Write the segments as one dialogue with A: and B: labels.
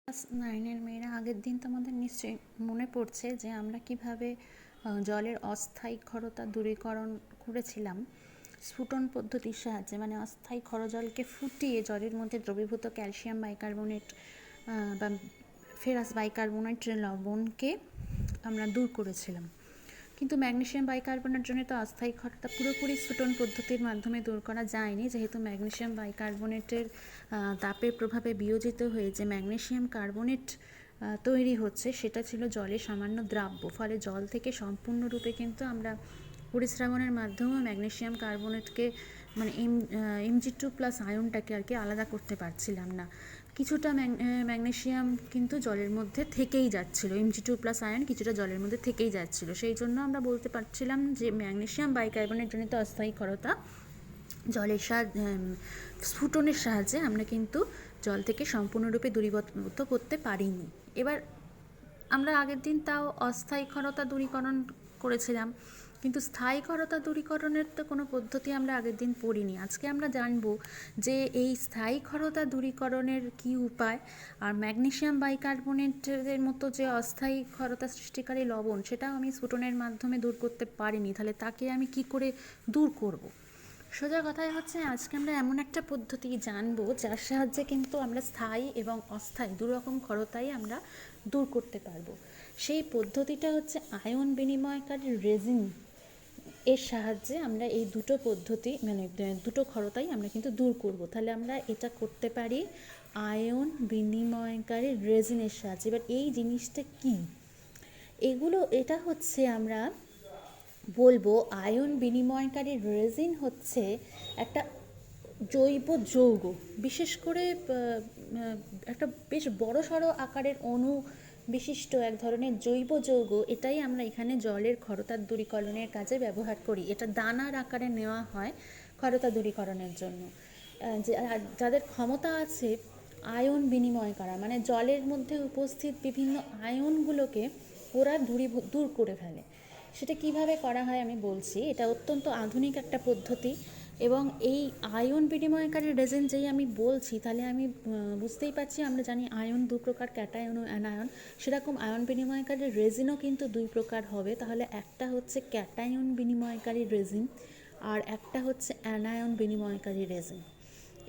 A: Class 9-এর মেয়েরা, আগের দিন তোমাদের নিশ্চয়ই মনে পড়ছে যে আমরা কিভাবে জলের অস্থায়ী ক্ষরতা দূরীকরণ করেছিলাম স্ফুটন পদ্ধতির সাহায্যে। মানে অস্থায়ী ক্ষরজলকে ফুটিয়ে জলের মধ্যে দ্রবীভূত ক্যালসিয়াম বাইকার্বনেট বা ফেরাস বাইকার্বনেট লবণকে আমরা দূর করেছিলাম। কিন্তু ম্যাগনেসিয়াম বাইকার্বনেট জন্য তো অস্থায়ী ক্ষরতা পুরোপুরি স্ফুটন পদ্ধতির মাধ্যমে দূর করা যায়নি, যেহেতু ম্যাগনেসিয়াম বাইকার্বনেটের তাপের প্রভাবে বিয়োজিত হয়ে যে ম্যাগনেসিয়াম কার্বনেট তৈরি হচ্ছে সেটা ছিল জলে সামান্য দ্রাব্য। ফলে জল থেকে সম্পূর্ণরূপে কিন্তু আমরা পরিস্রাবনের মাধ্যমেও ম্যাগনেসিয়াম কার্বনেটকে মানে Mg2+ আয়নটাকে আর কি আলাদা করতে পারছিলাম না। কিছুটা ম্যাগনেসিয়াম কিন্তু জলের মধ্যে থেকেই যাচ্ছিল, Mg2+ আয়ন কিছুটা জলের মধ্যে থেকেই যাচ্ছিল। সেই জন্য আমরা বলতে পারছিলাম যে ম্যাগনেসিয়াম বাইকার্বনেট জনিত অস্থায়ী ক্ষরতা জলের স্ফুটনের সাহায্যে আমরা কিন্তু জল থেকে সম্পূর্ণরূপে দূরীভূত করতে পারিনি। এবার আমরা আগের দিন তাও অস্থায়ী ক্ষরতা দূরীকরণ করেছিলাম, কিন্তু স্থায়ী ক্ষরতা দূরীকরণের তো কোনো পদ্ধতি আমরা আগের দিন পড়িনি। আজকে আমরা জানব যে এই স্থায়ী ক্ষরতা দূরীকরণের কী উপায়, আর ম্যাগনেসিয়াম বাইকার্বনেটের মতো যে অস্থায়ী ক্ষরতা সৃষ্টিকারী লবণ সেটাও আমি স্ফুটনের মাধ্যমে দূর করতে পারিনি, তাহলে তাকে আমি কি করে দূর করব। সোজা কথাই হচ্ছে, আজকে আমরা এমন একটা পদ্ধতি জানবো যার সাহায্যে কিন্তু আমরা স্থায়ী এবং অস্থায়ী দুরকম ক্ষরতাই আমরা দূর করতে পারবো। সেই পদ্ধতিটা হচ্ছে আয়ন বিনিময়কারী রেজিন এর সাহায্যে আমরা এই দুটো পদ্ধতি মানে দুটো ক্ষরতাই আমরা কিন্তু দূর করব। তাহলে আমরা এটা করতে পারি আয়ন বিনিময়কারী রেজিনের সাহায্যে। এবার এই জিনিসটা কি, এটা হচ্ছে আমরা বলবো আয়ন বিনিময়কারী রেজিন হচ্ছে একটা জৈব যৌগ, বিশেষ করে একটা বেশ বড়সড় আকারের অণু বিশিষ্ট এক ধরনের জৈব যৌগ। এটাই আমরা এখানে জলের ক্ষরতা দূরীকরণের কাজে ব্যবহার করি। এটা দানার আকারে নেওয়া হয় ক্ষরতা দূরীকরণের জন্য। যাদের ক্ষমতা আছে আয়ন বিনিময় করা, মানে জলের মধ্যে উপস্থিত বিভিন্ন আয়নগুলোকে ওরা দূর করে ফেলে। সেটা কিভাবে করা হয় আমি বলছি। এটা অত্যন্ত আধুনিক একটা পদ্ধতি, এবং এই আয়ন বিনিময়কারী রেজিন যেই আমি বলছি, তাহলে আমি বুঝতেই পারছি, আমরা জানি আয়ন দু প্রকার, ক্যাটায়ন ও অ্যানায়ন। সেরকম আয়ন বিনিময়কারী রেজিনও কিন্তু দুই প্রকার হবে। তাহলে একটা হচ্ছে ক্যাটায়ন বিনিময়কারী রেজিন, আর একটা হচ্ছে অ্যানায়ন বিনিময়কারী রেজিন।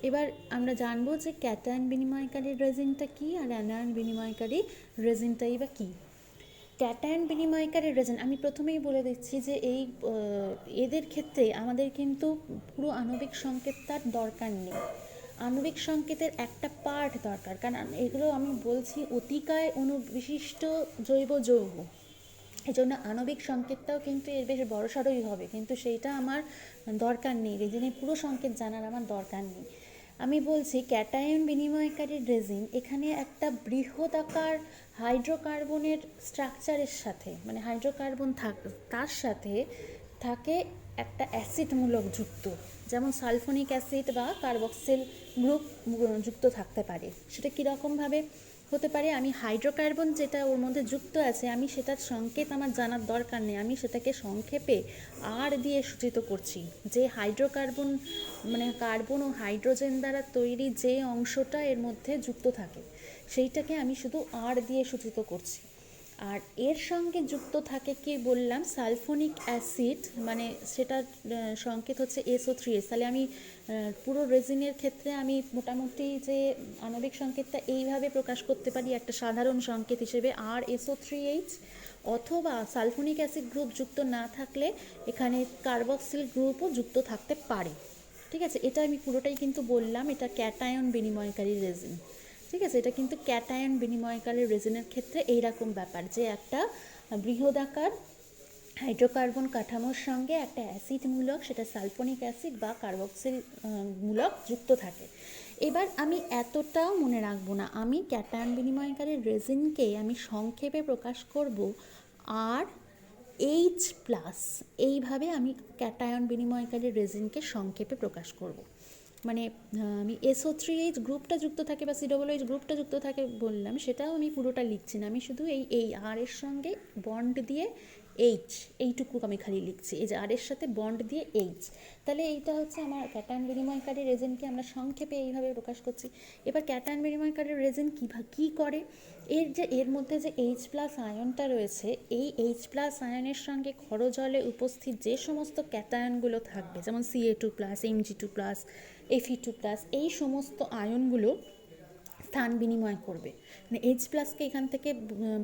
A: এবার আমরা জানবো যে ক্যাটায়ন বিনিময়কারী রেজিনটা কী আর অ্যানায়ন বিনিময়কারী রেজিনটাই বা কী। ক্যাটায়ন বিনিময়কারী রেজিন আমি প্রথমেই বলে দিচ্ছি যে এদের ক্ষেত্রে আমাদের কিন্তু পুরো আণবিক সংকেত তার দরকার নেই। আণবিক সংকেতের একটা পার্ট দরকার, কারণ এগুলো আমি বলছি অতিকায় অণুবিশিষ্ট জৈব যৌগ। এই জন্য আণবিক সংকেতটাও কিন্তু এর বেশ বড়সড়ই হবে, কিন্তু সেইটা আমার দরকার নেই। রেজিনের পুরো সংকেত জানার আমার দরকার নেই। আমি বলছি ক্যাটায়ন বিনিময়কারী রেজিন, এখানে একটা বৃহদাকার হাইড্রোকার্বনের স্ট্রাকচারের সাথে, মানে হাইড্রোকার্বন তার সাথে থাকে একটা অ্যাসিডমূলক যুক্ত, যেমন সালফোনিক অ্যাসিড বা কার্বক্সিল গ্রুপ যুক্ত থাকতে পারে। সেটা কীরকমভাবে হতে পারে, আমি হাইড্রোকার্বন যেটা ওর মধ্যে যুক্ত আছে, আমি সেটার সংকেত আমার জানার দরকার নেই, আমি সেটাকে সংক্ষেপে আর দিয়ে সূচিত করছি। যে হাইড্রোকার্বন মানে কার্বন ও হাইড্রোজেন দ্বারা তৈরি যে অংশটা এর মধ্যে যুক্ত থাকে, সেইটাকে আমি শুধু আর দিয়ে সূচিত করছি। আর এর সঙ্গে যুক্ত থাকে কি বললাম, সালফোনিক অ্যাসিড, মানে সেটার সংকেত হচ্ছে SO3H। তাহলে আমি পুরো রেজিনের ক্ষেত্রে আমি মোটামুটি যে আণবিক সংকেতটা এইভাবে প্রকাশ করতে পারি একটা সাধারণ সংকেত হিসেবে RSO3H, অথবা সালফোনিক অ্যাসিড গ্রুপ যুক্ত না থাকলে এখানে কার্বক্সিল গ্রুপও যুক্ত থাকতে পারে। ঠিক আছে, এটা আমি পুরোটাই কিন্তু বললাম, এটা ক্যাটায়ন বিনিময়কারী রেজিন। ঠিক আছে, এটা কিন্তু ক্যাটায়ন বিনিময়কারী রেজিনের ক্ষেত্রে এইরকম ব্যাপার যে একটা বৃহদাকার হাইড্রোকার্বন কাঠামোর সঙ্গে একটা অ্যাসিড মূলক, সেটা সালফোনিক অ্যাসিড বা কার্বক্সিল মূলক যুক্ত থাকে। এবার আমি এতটাও মনে রাখবো না, আমি ক্যাটায়ন বিনিময়কারী রেজিনকে আমি সংক্ষেপে প্রকাশ করব RH+, এইভাবে আমি ক্যাটায়ন বিনিময়কারী রেজিনকে সংক্ষেপে প্রকাশ করব। মানে আমি SO3H গ্রুপটা যুক্ত থাকে বা COOH গ্রুপটা যুক্ত থাকে বললাম, সেটাও আমি পুরোটা লিখছি না, আমি শুধু এই আর এর সঙ্গে বন্ড দিয়ে এইচ, এইটুকু আমি খালি লিখছি, এই যে আর এর সাথে বন্ড দিয়ে এইচ। তাহলে এইটা হচ্ছে আমার ক্যাটায়ন বিনিময়কারী রেজিনকে আমরা সংক্ষেপে এইভাবে প্রকাশ করছি। এবার ক্যাটায়ন বিনিময়কারী রেজিন কী করে, এর মধ্যে যে এইচ প্লাস আয়নটা রয়েছে, এই এইচ প্লাস আয়নের সঙ্গে ক্ষর জলে উপস্থিত যে সমস্ত ক্যাটায়নগুলো থাকবে, যেমন Ca2 plus, Mg2 plus, Fe2 plus, এই সমস্ত আয়নগুলো স্থান বিনিময় করবে। মানে এইচ প্লাসকে এখান থেকে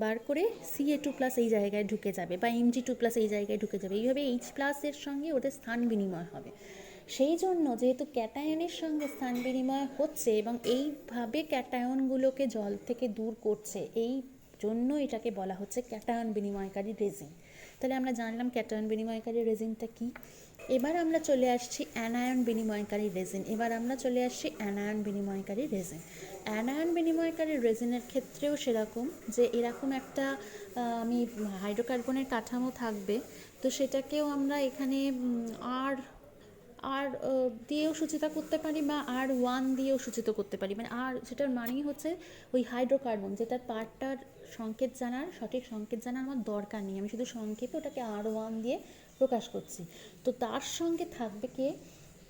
A: বার করে Ca2 প্লাস এই জায়গায় ঢুকে যাবে, বা Mg2 প্লাস এই জায়গায় ঢুকে যাবে। এইভাবে এইচ প্লাসের সঙ্গে ওদের স্থান বিনিময় হবে। সেই জন্য যেহেতু ক্যাটায়নের সঙ্গে স্থান বিনিময় হচ্ছে এবং এইভাবে ক্যাটায়নগুলোকে জল থেকে দূর করছে, এই জন্য এটাকে বলা হচ্ছে ক্যাটায়ন বিনিময়কারী রেজিন। তাহলে আমরা জানলাম ক্যাটায়ন বিনিময়কারী রেজিনটা কী। এবার আমরা চলে আসছি অ্যানায়ন বিনিময়কারী রেজিন। অ্যানায়ন বিনিময়কারী রেজিনের ক্ষেত্রেও সেরকম, যে এরকম একটা আমি হাইড্রোকার্বনের কাঠামো থাকবে, তো সেটাকেও আমরা এখানে আর দিয়েও সূচিত করতে পারি, বা R1 দিয়েও সূচিত করতে পারি। মানে সেটার মানেই হচ্ছে ওই হাইড্রোকার্বন, যেটার পার্টটার সঠিক সংকেত জানার আমার দরকার নেই, আমি শুধু সংক্ষেপে ওটাকে R1 দিয়ে প্রকাশ করছি। তো তার সঙ্গে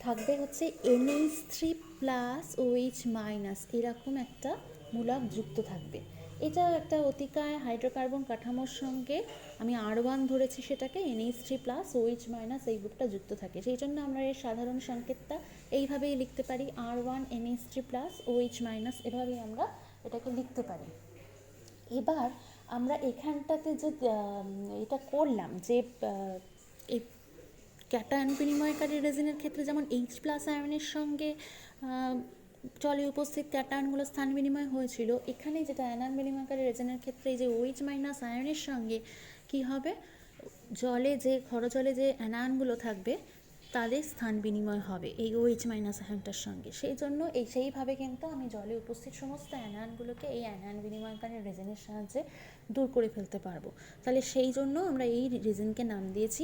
A: থাকবে হচ্ছে NH3 প্লাস OH মাইনাস, এরকম একটা মূলক যুক্ত থাকবে। এটা একটা অতিকায় হাইড্রোকার্বন কাঠামোর সঙ্গে আমি R1 ধরেছি, সেটাকে NH3 প্লাস OH মাইনাস এই গ্রুপটা যুক্ত থাকে। সেই জন্য আমরা এর সাধারণ সংকেতটা এইভাবেই লিখতে পারি, R1 NH3 plus OH minus, এভাবেই আমরা এটাকে লিখতে পারি। এবার আমরা এখানটাতে যে এটা করলাম, যে এই ক্যাটায়ন বিনিময়কারী রেজিনের ক্ষেত্রে যেমন এইচ প্লাস আয়নের সঙ্গে জলে উপস্থিত ক্যাটায়নগুলো স্থান বিনিময় হয়েছিল, এখানে যেটা অ্যানায়ন বিনিময়কারী রেজিনের ক্ষেত্রে এই যে OH মাইনাস আয়নের সঙ্গে কি হবে, ক্ষরজলে যে অ্যানায়নগুলো থাকবে তাদের স্থান বিনিময় হবে এই OH মাইনাস আয়নটার সঙ্গে। সেইভাবে কিন্তু আমি জলে উপস্থিত সমস্ত অ্যানায়নগুলোকে এই অ্যানায়ন বিনিময়কারী রেজিনের সাহায্যে দূর করে ফেলতে পারবো। তাহলে সেই জন্য আমরা এই রেজিনকে নাম দিয়েছি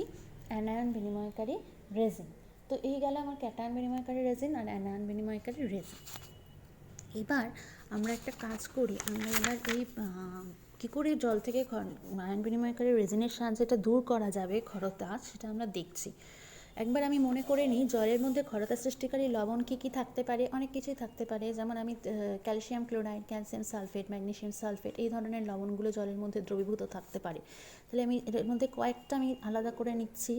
A: অ্যানায়ন বিনিময়কারী রেজিন। তো এই গেল আমার ক্যাটায়ন বিনিময়কারী রেজিন আর অ্যানায়ন বিনিময়কারী রেজিন। এবার আমরা একটা কাজ করি, আমরা এবার এই কী করে জল থেকে আয়ন বিনিময়কারী রেজিনের সাহায্যে এটা দূর করা যাবে ক্ষরতা, সেটা আমরা দেখছি। একবার আমি মনে করে নিই, জলের মধ্যে ক্ষরতা সৃষ্টিকারী লবণ কী কী থাকতে পারে। অনেক কিছুই থাকতে পারে, যেমন আমি calcium chloride, calcium sulphate, magnesium sulphate, এই ধরনের লবণগুলো জলের মধ্যে দ্রবীভূত থাকতে পারে। তাহলে আমি এর মধ্যে কয়েকটা আমি আলাদা করে নিচ্ছি।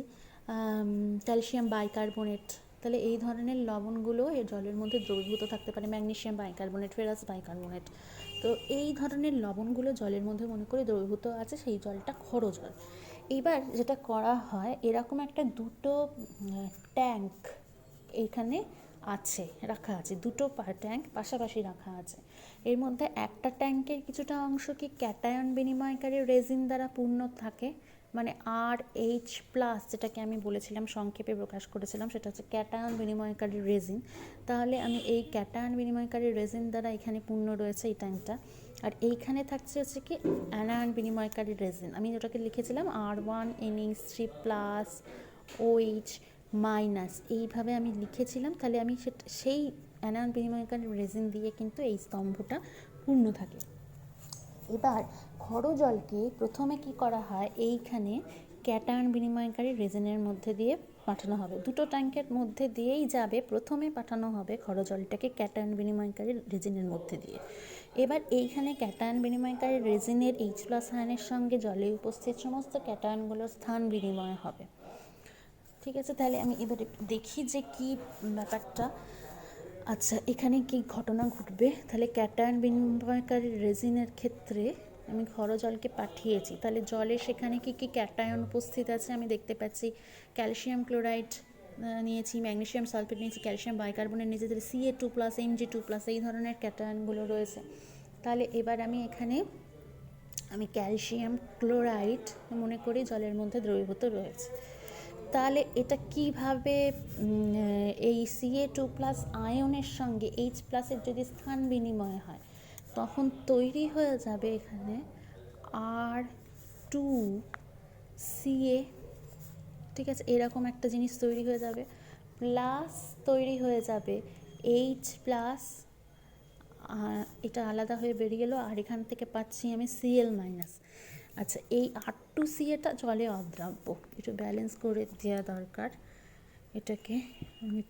A: ক্যালসিয়াম বাইকার্বনেট, তাহলে এই ধরনের লবণগুলো এই জলের মধ্যে দ্রবীভূত থাকতে পারে। ম্যাগনেসিয়াম বাইকার্বনেট, ফেরাস বাইকার্বনেট, তো এই ধরনের লবণগুলো জলের মধ্যে মনে করে দ্রবীভূত আছে, সেই জলটা ক্ষর জল। এবার যেটা করা হয়, এরকম একটা দুটো ট্যাঙ্ক এখানে রাখা আছে, দুটো ট্যাঙ্ক পাশাপাশি রাখা আছে। এর মধ্যে একটা ট্যাঙ্কের কিছুটা অংশ কি ক্যাটায়ন বিনিময়কারী রেজিন দ্বারা পূর্ণ থাকে, মানে RH প্লাস, যেটাকে আমি বলেছিলাম সংক্ষেপে প্রকাশ করেছিলাম, সেটা হচ্ছে ক্যাটায়ন বিনিময়কারী রেজিন। তাহলে আমি এই ক্যাটায়ন বিনিময়কারী রেজিন দ্বারা এখানে পূর্ণ রয়েছে এই ট্যাঙ্কটা। আর এইখানে থাকছে হচ্ছে কি অ্যানায়ন বিনিময়কারী রেজিন, আমি যেটাকে লিখেছিলাম R1 NH3 plus OH minus, এইভাবে আমি লিখেছিলাম। তাহলে আমি সেই অ্যানায়ন বিনিময়কারী রেজিন দিয়ে কিন্তু এই স্তম্ভটা পূর্ণ থাকে। এবার ক্ষর জলকে প্রথমে কি করা হয়, এইখানে ক্যাটায়ন বিনিময়কারী রেজিনের মধ্যে দিয়ে পাঠানো হবে। দুটো ট্যাঙ্কের মধ্যে দিয়েই যাবে, প্রথমে পাঠানো হবে ক্ষর জলটাকে ক্যাটায়ন বিনিময়কারী রেজিনের মধ্যে দিয়ে। এবার এইখানে ক্যাটায়ন বিনিময়কারী রেজিনের H প্লাস আয়নের সঙ্গে জলে উপস্থিত সমস্ত ক্যাটায়নগুলোর স্থান বিনিময় হবে। ঠিক আছে, তাহলে আমি এবার একটু দেখি যে কি ব্যাপারটা। আচ্ছা, এখানে কি ঘটনা ঘটবে, তাহলে ক্যাটায়ন বিনিময়কারী রেজিনের ক্ষেত্রে আমি ক্ষর জলকে পাঠিয়েছি, তাহলে জলে সেখানে কি কি ক্যাটায়ন উপস্থিত আছে আমি দেখতে পাচ্ছি। ক্যালসিয়াম ক্লোরাইড নিয়েছি, ম্যাগনেসিয়াম সালফেট নিয়েছি, ক্যালসিয়াম বাইকার্বনেট নিয়েছি, তাহলে Ca2 প্লাস, Mg2 প্লাস, এই ধরনের ক্যাটায়নগুলো রয়েছে। তাহলে এবার আমি এখানে ক্যালসিয়াম ক্লোরাইড মনে করি জলের মধ্যে দ্রবীভূত রয়েছে। তাহলে এটা কিভাবে এই Ca2 প্লাস আয়নের সঙ্গে H প্লাসের যদি স্থান বিনিময় হয়, তখন তৈরি হয়ে যাবে এখানে R2Ca, ঠিক আছে, এরকম একটা জিনিস তৈরি হয়ে যাবে, প্লাস তৈরি হয়ে যাবে H প্লাস, এটা আলাদা হয়ে বেরিয়ে গেলো, আর এখান থেকে পাচ্ছি আমি Cl মাইনাস। আচ্ছা, এই R2C এটা জলে অদ্রাব্য, একটু ব্যালেন্স করে দেওয়া দরকার। এটাকে আমি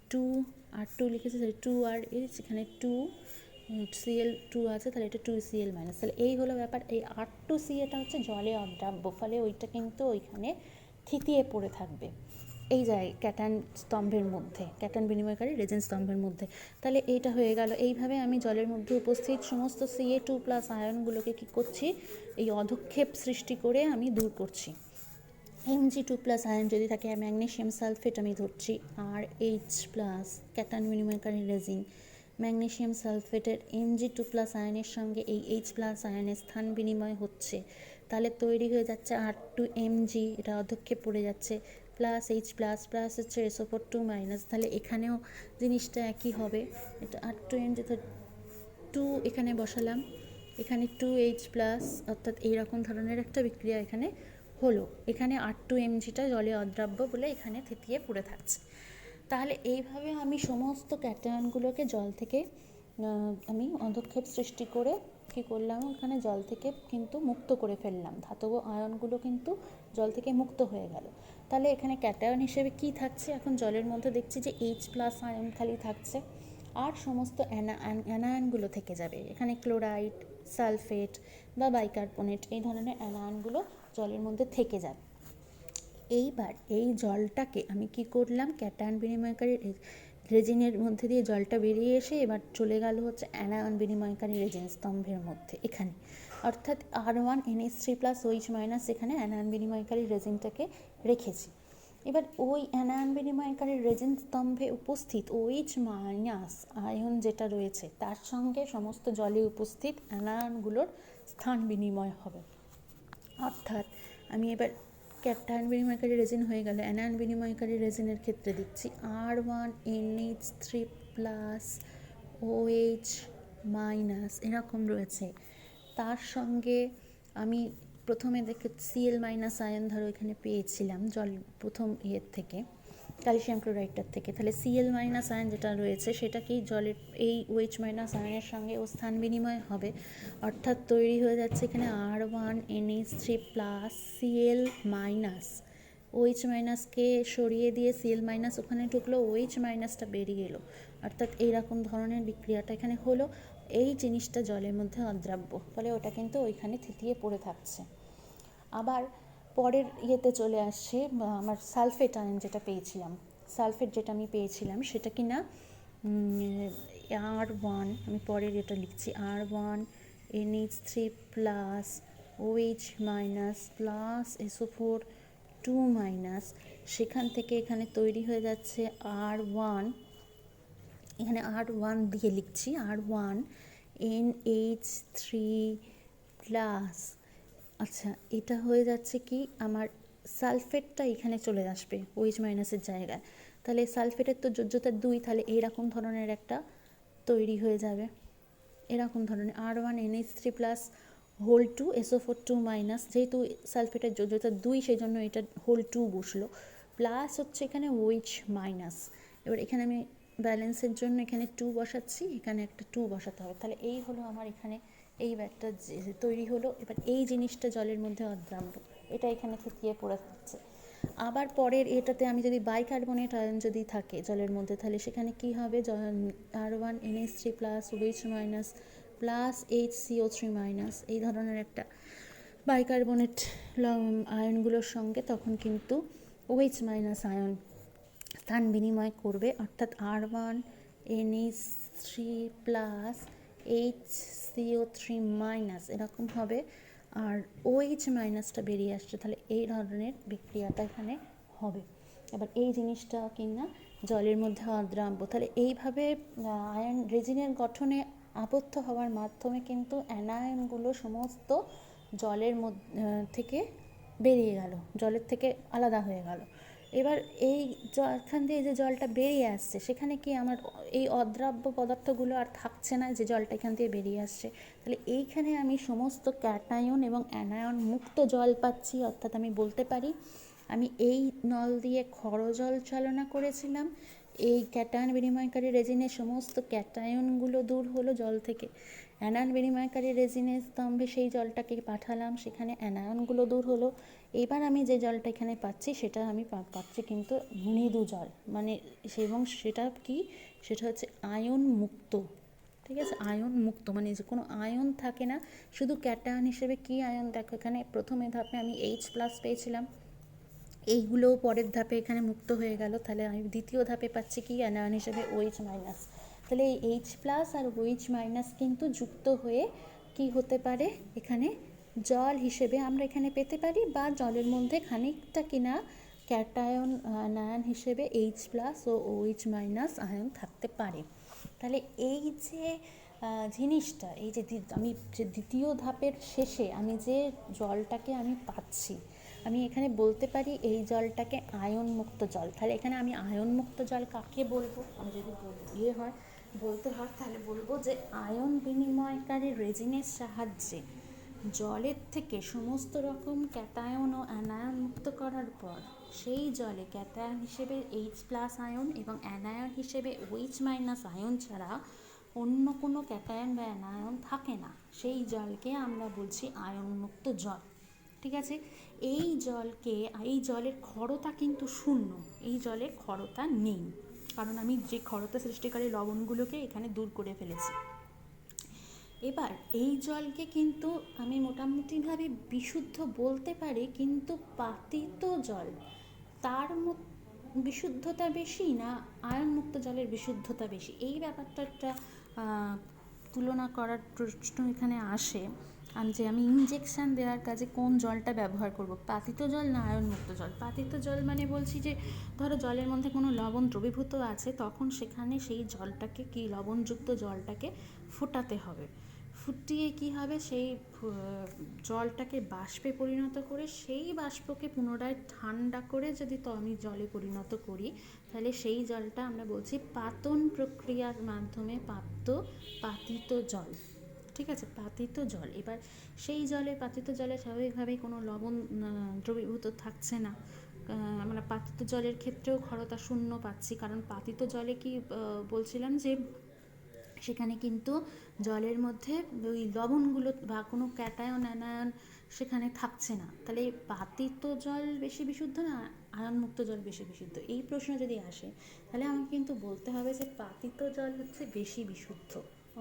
A: R2 লিখেছি, তাহলে 2R এখানে 2Cl2 আছে, তাহলে এটা 2Cl মাইনাস। তাহলে এই হলো ব্যাপার। এই R2C এটা হচ্ছে জলে অদ্রাব্য, ফলে ওইটা কিন্তু ওইখানে থিতিয়ে পড়ে থাকবে এই যায় ক্যাটায়ন স্তম্ভের মধ্যে, ক্যাটায়ন বিনিময়কারী রেজিন স্তম্ভের মধ্যে। তাহলে এইটা হয়ে গেল। এইভাবে আমি জলের মধ্যে উপস্থিত সমস্ত Ca2+ আয়নগুলোকে কী করছি, এই অধক্ষেপ সৃষ্টি করে আমি দূর করছি। Mg2+ আয়ন যদি থাকে, ম্যাগনেসিয়াম সালফেট আমি ধরছি, RH+, ক্যাটায়ন বিনিময়কারী রেজিন। ম্যাগনেসিয়াম সালফেটের Mg2+ আয়নের সঙ্গে এই H+ আয়নের স্থান বিনিময় হচ্ছে, তাহলে তৈরি হয়ে যাচ্ছে R2Mg, এটা অধক্ষেপ পড়ে যাচ্ছে, প্লাস H+ হচ্ছে SO4 2-, তাহলে এখানেও জিনিসটা একই হবে। এটা R2Mg, 2 এখানে বসালাম, এখানে 2H+, অর্থাৎ এইরকম ধরনের একটা বিক্রিয়া এখানে হলো। এখানে R2Mgটা জলে অদ্রাব্য বলে এখানে থিতিয়ে পড়ে থাকছে। তাহলে এইভাবে আমি সমস্ত ক্যাটায়নগুলোকে জল থেকে আমি অধক্ষেপ সৃষ্টি করে কী করলাম, ওখানে জল থেকে কিন্তু মুক্ত করে ফেললাম, ধাতব আয়নগুলো কিন্তু জল থেকে মুক্ত হয়ে গেল। তাহলে এখানে ক্যাটায়ন হিসেবে কি থাকছে, এখন জলের মধ্যে দেখছি যে H+ আয়ন খালি থাকছে, আর সমস্ত অ্যানায়নগুলো থেকে যাবে। এখানে ক্লোরাইড, সালফেট বা বাইকার্বনেট এই ধরনের অ্যানায়নগুলো জলের মধ্যে থেকে যাবে। এইবার এই জলটাকে আমি কি করলাম, ক্যাটায়ন বিনিময়কারী রেজিনের মধ্যে দিয়ে জলটা বেরিয়ে এসে এবার চলে গেল হচ্ছে অ্যানায়ন বিনিময়কারী রেজিন স্তম্ভের মধ্যে এখানে, অর্থাৎ R1NH3+OH- এখানে অ্যানায়ন বিনিময়কারী রেজিনটাকে রেখেছি। এবার ওই অ্যানায়ন বিনিময়কারী রেজিন স্তম্ভে উপস্থিত OH- আয়ন যেটা রয়েছে তার সঙ্গে সমস্ত জলে উপস্থিত অ্যানায়নগুলোর স্থান বিনিময় হবে। অর্থাৎ আমি এবার ক্যাটায়ন বিনিময়কারী রেজিন হয়ে গেল, অ্যানায়ন বিনিময়কারী রেজিনের ক্ষেত্রে দিচ্ছি R1NH3+OH- এরকম রয়েছে। তার সঙ্গে আমি প্রথমে দেখে Cl- আয়ন ধরো এখানে পেয়েছিলাম জল প্রথম ইয়ের থেকে, ক্যালসিয়াম ক্লোরাইডটার থেকে। তাহলে Cl- আয়ন যেটা রয়েছে সেটা কি জলের এই OH- আয়নের সঙ্গে ও স্থান বিনিময় হবে, অর্থাৎ তৈরি হয়ে যাচ্ছে এখানে R1NH3+Cl-, OH- সরিয়ে দিয়ে Cl- ওখানে ঢুকলো, OH- বেরিয়ে এলো, অর্থাৎ এইরকম ধরনের বিক্রিয়াটা এখানে হলো। এই জিনিসটা জলের মধ্যে অদ্রাব্য, ফলে ওটা কিন্তু ওইখানে থিতিয়ে পড়ে থাকছে। আবার পরের ইয়েতে চলে আসছে আমার সালফেট আয়ন যেটা পেয়েছিলাম, সালফেট যেটা আমি পেয়েছিলাম সেটা কি না R1, আমি পরের এটা লিখছি R1NH3+OH- SO4 2-, সেখান থেকে এখানে তৈরি হয়ে যাচ্ছে R1, এখানে R1 দিয়ে লিখছি R1NH3+। আচ্ছা, এটা হয়ে যাচ্ছে কি আমার সালফেটটা এখানে চলে আসবে OH- জায়গায়, তাহলে সালফেটের তো যোজ্যতা 2, তাহলে এইরকম ধরনের একটা তৈরি হয়ে যাবে, এরকম ধরনের R1NH3+2 SO4 2-, যেহেতু সালফেটের যোজ্যতা 2 সেই জন্য এটা হোল 2 বসলো, প্লাস হচ্ছে এখানে OH-। এবার এখানে আমি ব্যালেন্সের জন্য এখানে 2 বসাচ্ছি, এখানে একটা 2 বসাতে হবে। তাহলে এই হলো আমার এখানে এই ব্যাগটা তৈরি হলো। এবার এই জিনিসটা জলের মধ্যে অদ্রাব্য, এটা এখানে থিতিয়ে পড়ে থাকছে। আবার পরের এটাতে আমি যদি বাইকার্বনেট আয়ন যদি থাকে জলের মধ্যে, তাহলে সেখানে কি হবে, R1NH3+OH- HCO3-, এই ধরনের একটা বাইকার্বনেট আয়নগুলোর সঙ্গে তখন কিন্তু OH- আয়ন স্থান বিনিময় করবে, অর্থাৎ R1NH3+HCO3- এরকম হবে, আর OH- বেরিয়ে আসছে, তাহলে এই ধরনের বিক্রিয়াটা এখানে হবে। এবার এই জিনিসটা কিনা জলের মধ্যে অদ্রাব্য। তাহলে এইভাবে আয়ন রেজিনের গঠনে আবদ্ধ হওয়ার মাধ্যমে কিন্তু অ্যানায়নগুলো সমস্ত জলের থেকে বেরিয়ে গেল, জলের থেকে আলাদা হয়ে গেল। এবার এই এখান দিয়ে যে জলটা বেরিয়ে আসছে সেখানে কি আমার এই অদ্রাব্য পদার্থগুলো আর থাকছে না, যে জলটা এখান দিয়ে বেরিয়ে আসছে, তাহলে এইখানে আমি সমস্ত ক্যাটায়ন এবং অ্যানায়ন মুক্ত জল পাচ্ছি। অর্থাৎ আমি বলতে পারি আমি এই নল দিয়ে ক্ষরজল চালনা করেছিলাম, এই ক্যাটায়ন বিনিময়কারী রেজিনের সমস্ত ক্যাটায়নগুলো দূর হলো জল থেকে, অ্যানায়ন বিনিময়কারী রেজিনের স্তম্ভে সেই জলটাকে পাঠালাম, সেখানে অ্যানায়নগুলো দূর হলো। এবার আমি যে জলটা এখানে পাচ্ছি সেটা আমি পাচ্ছি কিন্তু মৃদু জল, মানে এবং সেটা কি, সেটা হচ্ছে আয়ন মুক্ত। ঠিক আছে, আয়ন মুক্ত মানে যে কোনো আয়ন থাকে না, শুধু ক্যাটায়ন হিসেবে কি আয়ন, দেখো এখানে প্রথমে ধাপে আমি H+ পেয়েছিলাম, এইগুলোও পরের ধাপে এখানে মুক্ত হয়ে গেল। তাহলে আমি দ্বিতীয় ধাপে পাচ্ছি কি অ্যানায়ন হিসেবে OH-। তাহলে এই H+ আর OH- কিন্তু যুক্ত হয়ে কি হতে পারে, এখানে জল হিসেবে আমরা এখানে পেতে পারি, বা জলের মধ্যে খানিকটা কিনা ক্যাটায়ন আয়ন হিসেবে H+ ও OH- আয়ন থাকতে পারে। তাহলে এই যে জিনিসটা, এই যে আমি যে দ্বিতীয় ধাপের শেষে আমি যে জলটাকে আমি পাচ্ছি, আমি এখানে বলতে পারি এই জলটাকে আয়ন মুক্ত জল। তাহলে এখানে আমি আয়ন মুক্ত জল কাকে বলবো, আমি যদি বলতে হয় তাহলে বলবো যে আয়ন বিনিময়কারী রেজিনের সাহায্যে জলের থেকে সমস্ত রকম ক্যাটায়ন ও অ্যানায়ন মুক্ত করার পর সেই জলে ক্যাটায়ন হিসেবে H+ আয়ন এবং অ্যানায়ন হিসেবে OH- আয়ন ছাড়া অন্য কোনো ক্যাটায়ন বা অ্যানায়ন থাকে না, সেই জলকে আমরা বলছি আয়ন মুক্ত জল। ঠিক আছে, এই জলের ক্ষরতা কিন্তু শূন্য, এই জলের ক্ষরতা নেই, কারণ আমি যে ক্ষরতা সৃষ্টিকারী লবণগুলোকে এখানে দূর করে ফেলেছি। এবার এই জলকে কিন্তু আমি মোটামুটিভাবে বিশুদ্ধ বলতে পারি, কিন্তু পাতিত জল তার বিশুদ্ধতা বেশি না আয়নমুক্ত জলের বিশুদ্ধতা বেশি, এই ব্যাপারটা একটা তুলনা করার প্রশ্ন এখানে আসে, যে আমি ইনজেকশান দেওয়ার কাজে কোন জলটা ব্যবহার করব, পাতিত জল না আয়নমুক্ত জল। পাতিত জল মানে বলছি যে ধরো জলের মধ্যে কোনো লবণ দ্রবীভূত আছে, তখন সেখানে সেই জলটাকে কি লবণযুক্ত জলটাকে ফোটাতে হবে, ফুটিয়ে কি হবে, সেই জলটাকে বাষ্পে পরিণত করে সেই বাষ্পকে পুনরায় ঠান্ডা করে যদি তো আমি জলে পরিণত করি, তাহলে সেই জলটা আমরা বলছি পাতন প্রক্রিয়ার মাধ্যমে প্রাপ্ত পাতিত জল। ঠিক আছে, পাতিত জল। এবার সেই জলে, পাতিত জলে স্বাভাবিকভাবেই কোনো লবণ দ্রবীভূত থাকছে না, আমরা পাতিত জলের ক্ষেত্রেও ক্ষরতা শূন্য পাচ্ছি, কারণ পাতিত জলে কি বলছিলাম যে সেখানে কিন্তু জলের মধ্যে ওই লবণগুলো বা কোনো ক্যাটায়ন অ্যানায়ন সেখানে থাকছে না। তাহলে পাতিত জল বেশি বিশুদ্ধ না আয়নমুক্ত জল বেশি বিশুদ্ধ, এই প্রশ্ন যদি আসে তাহলে আমাকে কিন্তু বলতে হবে যে পাতিত জল হচ্ছে বেশি বিশুদ্ধ,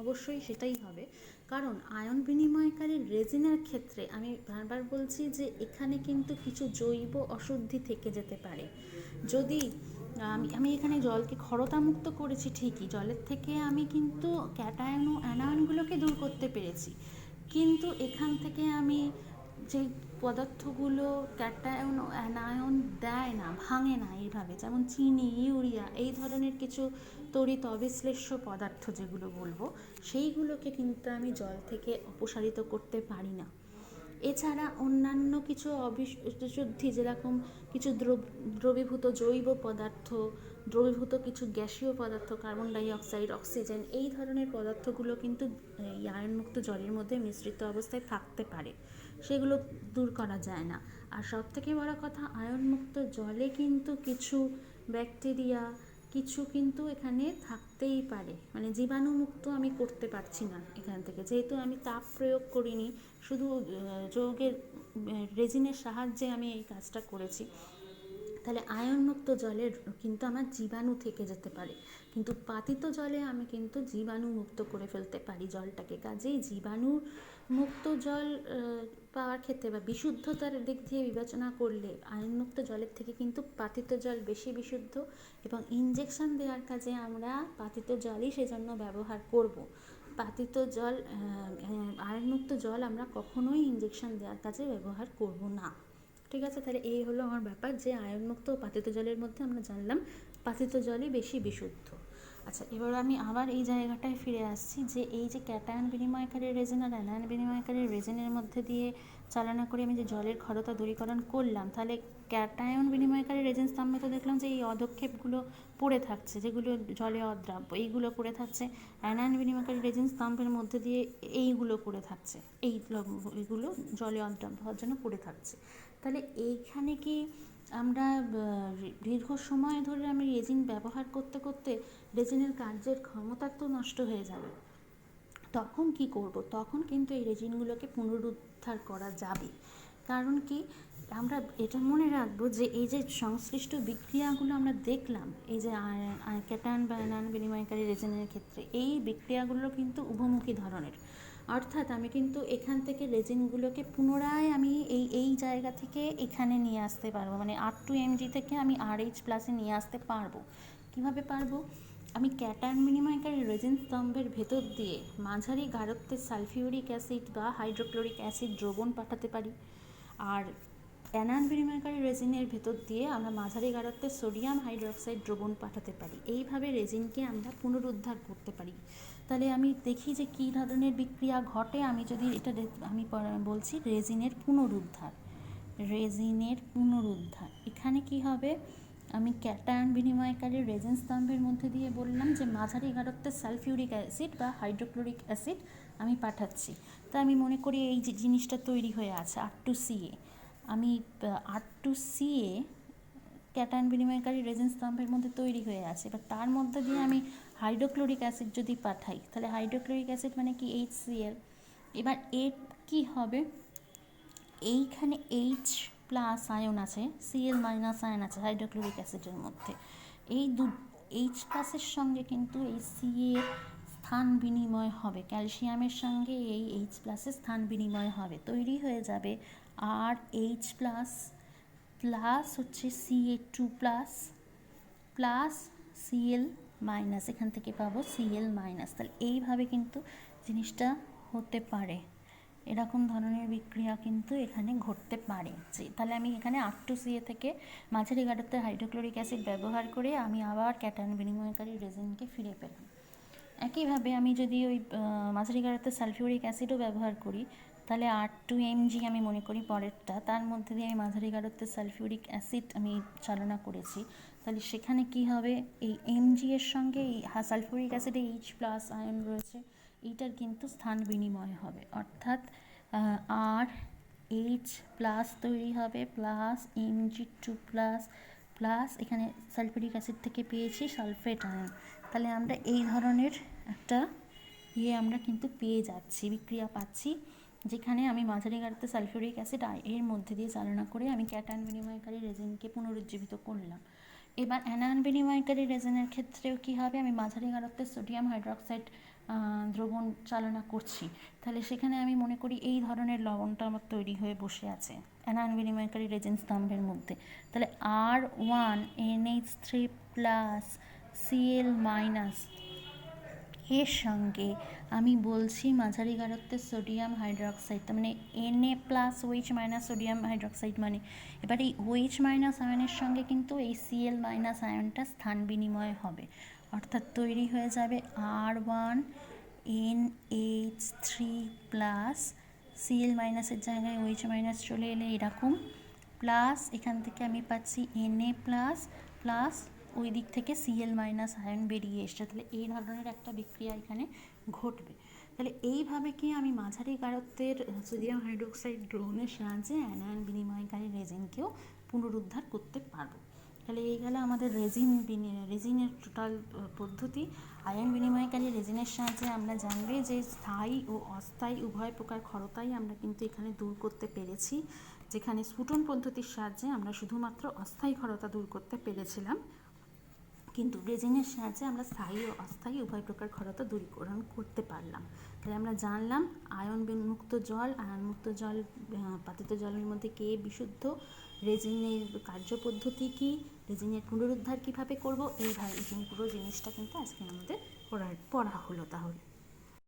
A: অবশ্যই সেটাই হবে। কারণ আয়ন বিনিময়কারী রেজিনের ক্ষেত্রে আমি বারবার বলছি যে এখানে কিন্তু কিছু জৈব অশুদ্ধি থেকে যেতে পারে। যদি আমি এখানে জলকে ক্ষরতামুক্ত করেছি ঠিকই, জলের থেকে আমি কিন্তু ক্যাটায়ন ও অ্যানায়নগুলোকে দূর করতে পেরেছি, কিন্তু এখান থেকে আমি যে পদার্থগুলো ক্যাটায়ন ও অ্যানায়ন দেয় না, ভাঙে না এইভাবে, যেমন চিনি, ইউরিয়া, এই ধরনের কিছু তড়িৎ অবিশ্লেষ্য পদার্থ যেগুলো বলবো, সেইগুলোকে কিন্তু আমি জল থেকে অপসারিত করতে পারি না। এছাড়া অন্যান্য কিছু অবিশুদ্ধি, যেরকম কিছু দ্রবীভূত জৈব পদার্থ, দ্রবীভূত কিছু গ্যাসীয় পদার্থ, কার্বন ডাইঅক্সাইড, অক্সিজেন, এই ধরনের পদার্থগুলো কিন্তু এই আয়নমুক্ত জলের মধ্যে মিশ্রিত অবস্থায় থাকতে পারে, সেগুলো দূর করা যায় না। আর সবথেকে বড় কথা, আয়নমুক্ত জলে কিন্তু কিছু ব্যাকটেরিয়া কিছু কিন্তু এখানে থাকতেই পারে, মানে জীবাণুমুক্ত আমি করতে পারছি না এখান থেকে, যেহেতু আমি তাপ প্রয়োগ করিনি, শুধু যৌগের রেজিনের সাহায্যে আমি এই কাজটা করেছি। তাহলে আয়নমুক্ত জলের কিন্তু আমার জীবাণু থেকে যেতে পারে, কিন্তু পাতিত জলে আমি কিন্তু জীবাণু মুক্ত করে ফেলতে পারি জলটাকে। কাজেই জীবাণু মুক্ত জল পাওয়ার ক্ষেত্রে বা বিশুদ্ধতার দিক দিয়ে বিবেচনা করলে আয়নমুক্ত জলের থেকে কিন্তু পাতিত জল বেশি বিশুদ্ধ, এবং ইনজেকশন দেওয়ার কাজে আমরা পাতিত জলই সেজন্য ব্যবহার করব। পাতিত জল, আয়নমুক্ত জল আমরা কখনোই ইনজেকশন দেওয়ার কাজে ব্যবহার করব না। ঠিক আছে, তাহলে এই হলো আমার ব্যাপার, যে আয়নমুক্ত ও পাতিত জলের মধ্যে আমরা জানলাম পাতিত জলই বেশি বিশুদ্ধ। আচ্ছা, এবার আমি আবার এই জায়গাটায় ফিরে আসছি, যে এই যে ক্যাটায়ন বিনিময়কারী রেজিন আর অ্যানায়ন বিনিময়কারী রেজিনের মধ্যে দিয়ে চালনা করে আমি যে জলের ক্ষরতা দূরীকরণ করলাম, তাহলে ক্যাটায়ন বিনিময়কারী রেজিন স্তম্ভে তো দেখলাম যে এই অধক্ষেপগুলো পড়ে থাকছে, যেগুলো জলে অদ্রাব্য, এইগুলো পড়ে থাকছে। অ্যানায়ন বিনিময়কারী রেজিন স্তম্ভের মধ্যে দিয়ে এইগুলো পড়ে থাকছে, এইগুলো জলে অদ্রাব্য হওয়ার জন্য পড়ে থাকছে। তাহলে এইখানে কি আমরা দীর্ঘ সময় ধরে আমি রেজিন ব্যবহার করতে করতে রেজিনের কার্যের ক্ষমতা তো নষ্ট হয়ে যাবে। তখন কি করব, তখন কিন্তু এই রেজিনগুলোকে পুনরুদ্ধার করা যাবে। কারণ কি, আমরা এটা মনে রাখবো যে এই যে সংশ্লিষ্ট বিক্রিয়াগুলো আমরা দেখলাম, এই যে ক্যাটায়ন বা আয়ন বিনিময়কারী রেজিনের ক্ষেত্রে এই বিক্রিয়াগুলো কিন্তু উভমুখী ধরনের। অর্থাৎ আমি কিন্তু এখান থেকে রেজিনগুলোকে পুনরায় আমি এই জায়গা থেকে এখানে নিয়ে আসতে পারবো, মানে R2Mg থেকে আমি RH+ নিয়ে আসতে পারবো। কিভাবে পারবো? আমি ক্যাটায়ন বিনিময়কারী রেজিন স্তম্ভের ভেতর দিয়ে মাঝারি গাঢ়ত্বের সালফিউরিক অ্যাসিড বা হাইড্রোক্লোরিক অ্যাসিড দ্রবণ পাঠাতে পারি, আর অ্যানায়ন বিনিময়কারী রেজিনের ভেতর দিয়ে আমরা মাঝারি গাঢ়ত্বের সোডিয়াম হাইড্রোক্সাইড দ্রবণ পাঠাতে পারি। এইভাবে রেজিনকে আমরা পুনরুদ্ধার করতে পারি। তাহলে আমি দেখি যে কী ধরনের বিক্রিয়া ঘটে। আমি যদি এটা আমি বলছি রেজিনের পুনরুদ্ধার। এখানে কি হবে, আমি ক্যাটায়ন বিনিময়কারী রেজিন স্তম্ভের মধ্যে দিয়ে বললাম যে মাঝারি গাঢ়ত্বের সালফিউরিক অ্যাসিড বা হাইড্রোক্লোরিক অ্যাসিড আমি পাঠাচ্ছি। তা আমি মনে করি এই যে জিনিসটা তৈরি হয়ে আছে R2CA, আমি R2CA ক্যাটায়ন বিনিময়কারী রেজিন স্তম্ভের মধ্যে তৈরি হয়ে আছে। এবার তার মধ্যে দিয়ে আমি হাইড্রোক্লোরিক অ্যাসিড যদি পাঠাই, তাহলে হাইড্রোক্লোরিক অ্যাসিড মানে কি HCl। এবার এর কি হবে, এইখানে H+ আয়ন আছে, Cl- আয়ন আছে হাইড্রোক্লোরিক অ্যাসিডের মধ্যে। এই H+এর সঙ্গে কিন্তু এই Ca স্থান বিনিময় হবে, ক্যালসিয়ামের সঙ্গে এই H+ স্থান বিনিময় হবে, তৈরি হয়ে যাবে RH+ প্লাস হচ্ছে Ca2+ প্লাস Cl-, এখান থেকে পাবো Cl-। তাহলে এইভাবে কিন্তু জিনিসটা হতে পারে, এরকম ধরনের বিক্রিয়া কিন্তু এখানে ঘটতে পারে। তাহলে আমি এখানে R2CA থেকে মাঝারি গাঢ়ত্বের হাইড্রোক্লোরিক অ্যাসিড ব্যবহার করে আমি আবার ক্যাটায়ন বিনিময়কারী রেজিনকে ফিরে পেলাম। একইভাবে আমি যদি ওই মাঝারি গাঢ়ত্বের সালফিউরিক অ্যাসিডও ব্যবহার করি, তাহলে R2Mg আমি মনে করি পরেরটা, তার মধ্যে দিয়ে আমি মাঝারি গাঢ়ত্বের সালফিউরিক অ্যাসিড আমি চালনা করেছি। তাহলে সেখানে কি হবে, এই Mg এর সঙ্গে এই সালফিউরিক অ্যাসিডে H+ আয়ন রয়েছে, এইটার কিন্তু স্থান বিনিময় হবে, অর্থাৎ RH+ তৈরি হবে প্লাস Mg2+ প্লাস এখানে সালফিউরিক অ্যাসিড থেকে পেয়েছি সালফেট আয়ন। তাহলে আমরা এই ধরনের একটা আমরা কিন্তু পেয়ে যাচ্ছি, বিক্রিয়া পাচ্ছি, যেখানে আমি মাঝারি গাঢ়ত্বের সালফিউরিক অ্যাসিড এর মধ্যে দিয়ে চালনা করে আমি ক্যাটায়ন বিনিময়কারী রেজিনকে পুনরুজ্জীবিত করলাম। এবার অ্যানায়ন বিনিময়কারী রেজিনের ক্ষেত্রেও কী হবে, আমি মাঝারি গাঢ়ত্বের সোডিয়াম হাইড্রোক্সাইড দ্রবণ চালনা করছি। তাহলে সেখানে আমি মনে করি এই ধরনের লবণটা আমার তৈরি হয়ে বসে আছে অ্যানায়ন বিনিময়কারী রেজিন স্তম্ভের মধ্যে। তাহলে R1NH3+ Cl- এর সঙ্গে আমি বলছি মাঝারি গাঢ়ত্বের সোডিয়াম হাইড্রোক্সাইড, তার মানে Na+OH- সোডিয়াম হাইড্রোক্সাইড, মানে এবার এই OH- আয়নের সঙ্গে কিন্তু এই Cl- আয়নটা স্থান বিনিময় হবে, অর্থাৎ তৈরি হয়ে যাবে R1NH3+, Cl- এর জায়গায় OH- চলে এলে এরকম, প্লাস এখান থেকে আমি পাচ্ছি Na+ প্লাস ওই দিক থেকে Cl- আয়ন বেরিয়ে এসছে। তাহলে এই ধরনের একটা বিক্রিয়া এখানে ঘটবে। তাহলে এইভাবে কি আমি মাঝারি গাঢ়ত্বের সোডিয়াম হাইড্রোক্সাইড দ্রবণের সাহায্যে অ্যানায়ন বিনিময়কারী রেজিনকেও পুনরুদ্ধার করতে পারবো। তাহলে এই গেল আমাদের রেজিনের টোটাল পদ্ধতি। আয়ন বিনিময়কারী রেজিনের সাহায্যে আমরা জানবে যে স্থায়ী ও অস্থায়ী উভয় প্রকার ক্ষরতাই আমরা কিন্তু এখানে দূর করতে পেরেছি, যেখানে স্ফুটন পদ্ধতির সাহায্যে আমরা শুধুমাত্র অস্থায়ী ক্ষরতা দূর করতে পেরেছিলাম, কিন্তু রেজিনের সাহায্যে আমরা স্থায়ী ও অস্থায়ী উভয় প্রকার ক্ষরতা দূরীকরণ করতে পারলাম। তাহলে আমরা জানলাম আয়নমুক্ত জল, আয়নমুক্ত জল, পাতিত জলের মধ্যে কে বিশুদ্ধ, রেজিনের কার্যপদ্ধতি কী, রেজিনের পুনরুদ্ধার কীভাবে করব, এইভাবে পুরো জিনিসটা কিন্তু আজকে আমাদের পড়া হলো। তাহলে